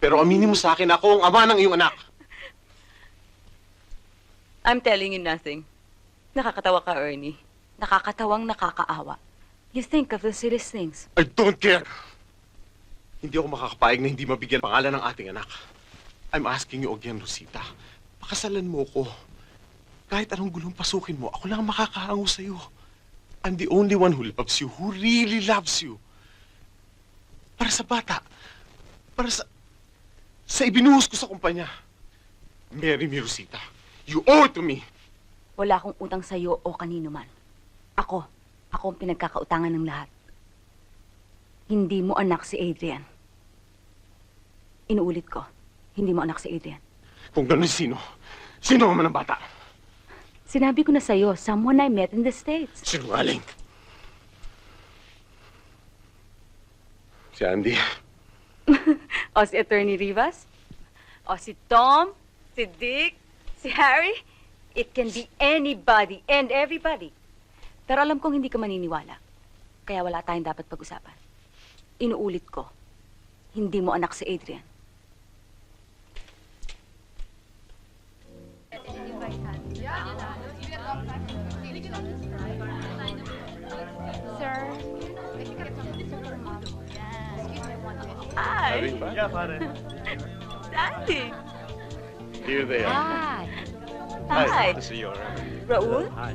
Pero aminin mo sa akin, ako ang ama ng iyong anak. I'm telling you nothing. Nakakatawa ka, Ernie. Nakakatawang nakakaawa. You think of the silliest things. I don't care. Hindi ako makakapayag na hindi mabigyan pangalan ng ating anak. I'm asking you again, Rosita. Pakasalan mo ko. Kahit anong gulong pasukin mo, ako lang ang makakahango sa'yo. I'm the only one who loves you, who really loves you. Para sa bata. Para sa ibinuhos ko sa kumpanya. Marry me, Rosita. You owe it to me. Wala akong utang sa'yo o kanino man. Ako ang pinagkakautangan ng lahat. Hindi mo anak si Adrian. Inuulit ko, hindi mo anak si Adrian. Kung gano'n sino ang ama ng bata? Sinabi ko na sa'yo, someone I met in the States. Sinungaling. Si Andy. O si Attorney Rivas? O si Tom? Si Dick? Si Harry? It can be anybody and everybody. Pero alam kong hindi ka maniniwala. Kaya wala tayong dapat pag-usapan. Inuulit ko, hindi mo anak si Adrian. Sir? Hi! Yeah, pare. Daddy! Here they are. Hi. Hi! to see you already. Raul? Hi.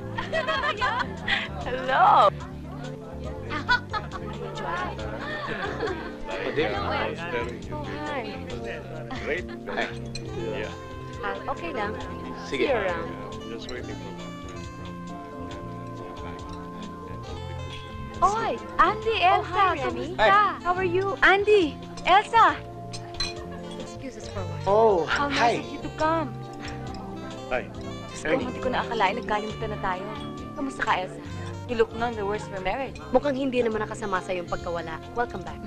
Hello! Hi. Great. Hi. Yeah. Okay lang. Sige. See you around. Just waiting for Oy, Andy, Elsa, hi, Remy. kamusta? How are you? Andy! Elsa! Excuse us for a while. Oh, How hi. nice of you to come. Hi. Diyos ko, hindi ko na akalain nagkalimutan na tayo. Kamusta ka, Elsa? You look none the worse for marriage. Mukhang hindi naman nakasama sa yung pagkawala. Welcome back.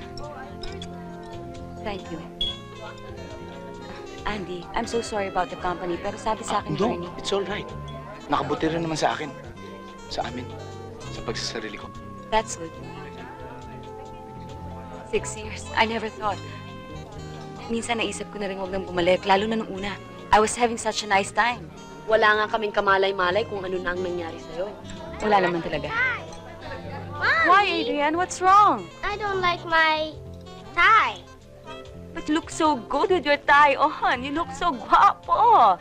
Thank you. Andy, I'm so sorry about the company, pero sabi sa akin, No, Ernie, it's all right. Nakabuti rin naman sa akin. Sa amin. Sa pagsasarili ko. that's good. 6 years, I never thought. Minsan naisip ko na rin huwag nang bumalik, lalo na nung una. I was having such a nice time. Wala nga kaming kamalay-malay kung ano na ang nangyari sa'yo. Wala naman talaga. Why, Adrian? What's wrong? I don't like my tie. But you look so good with your tie on. You look so guwapo.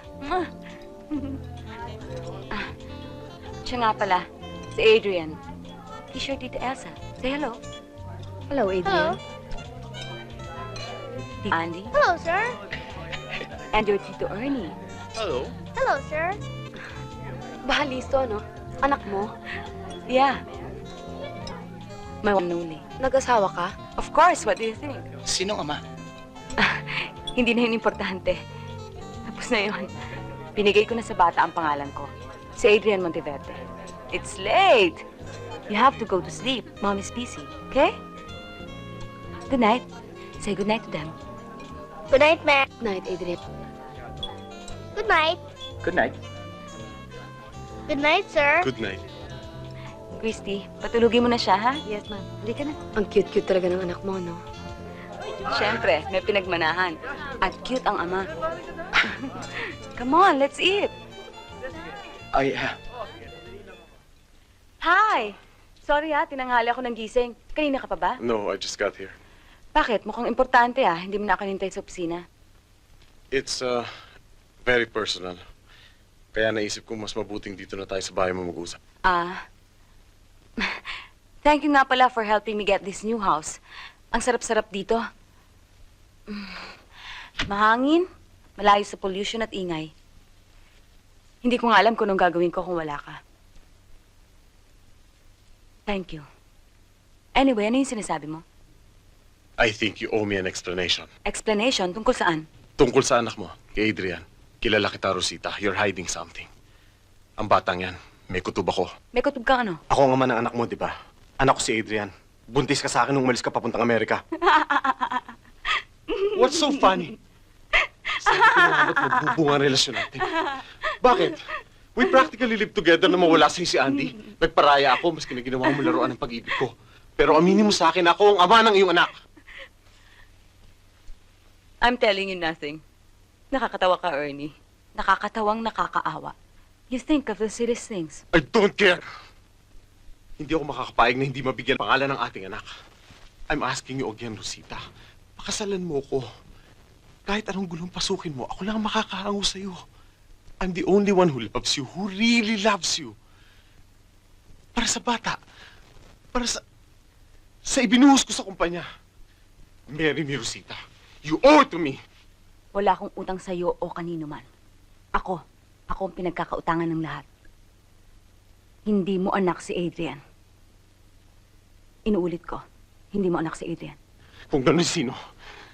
Ah, siya nga pala, si Adrian. He's your Tita Elsa. Say hello. Hello, Adrian. Tita Andy. Hello, sir. And your Tito Ernie. Hello. Hello, sir. Bahalisto, ano? Anak mo? Yeah. My one and only. Nag-asawa ka? Of course, what do you think? Sinong ama? Hindi na yun importante. Tapos na yun. Binigay ko na sa bata ang pangalan ko. Si Adrian Monteverde. It's late. You have to go to sleep. Mom is busy, okay? Good night. Say good night to them. Good night, ma'am. Night, Adrian. Good night. Good night. Good night, sir. Good night. Christy, patulugin mo na siya, ha? Yes, ma'am. Halika na. Ang cute-cute talaga ng anak mo, no? Siyempre, may pinagmanahan. At cute ang ama. Come on, let's eat. Ay, Hi! Sorry ha, tinanghali ako ng gising. Kanina ka pa ba? No, I just got here. Bakit? Mukhang importante ah. Hindi mo na ako hinintay sa opisina. It's very personal. Kaya naisip ko mas mabuting dito na tayo sa bahay mo mag-usap. Ah. Thank you nga pala for helping me get this new house. Ang sarap-sarap dito. Mahangin, malayo sa pollution at ingay. Hindi ko nga alam kung anong gagawin ko kung wala ka. Thank you. Anyway, ano yung sinasabi mo? I think you owe me an explanation. Explanation tungkol saan? Tungkol sa anak mo, kay Adrian. Kilala kita, Rosita. You're hiding something. Ang batang yan, may kutob ako. May kutob kang ano? Ako ang ama ng anak mo, di ba? Anak ko si Adrian. Buntis ka sa akin nung umalis ka papuntang Amerika. What's so funny? Sabi ko na nga ba't magbubunga ang relasyon natin? Bakit? We practically live together na mawala sa'yo si Andy. Nagparaya ako, maski na ginawa mo laruan ng pag-ibig ko. Pero aminin mo sa akin, ako ang ama ng iyong anak. I'm telling you nothing. Nakakatawa ka, Ernie. Nakakatawang nakakaawa. You think of the silliest things. I don't care. Hindi ako makakapayag na hindi mabigyan pangalan ng ating anak. I'm asking you again, Rosita. Pakasalan mo ko. Kahit anong gulong pasukin mo, ako lang ang makakahango sa'yo. I'm the only one who loves you, who really loves you. Para sa bata. Para sa ibinuhos ko sa kumpanya. Marry me, Rosita. You owe it to me. Wala akong utang sa'yo o kanino man. Ako ang pinagkakautangan ng lahat. Hindi mo anak si Adrian. Inuulit ko, hindi mo anak si Adrian. Kung gano'n sino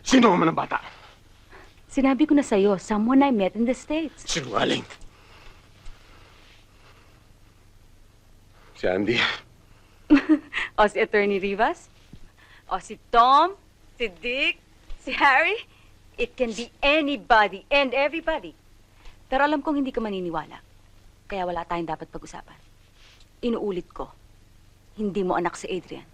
ang man ang bata? Sinabi ko na sa'yo, someone I met in the States. Sinungaling. Si Andy. O si Attorney Rivas? O si Tom? Si Dick? Si Harry? It can be anybody and everybody. Pero alam kong hindi ka maniniwala. Kaya wala tayong dapat pag-usapan. Inuulit ko, hindi mo anak si Adrian.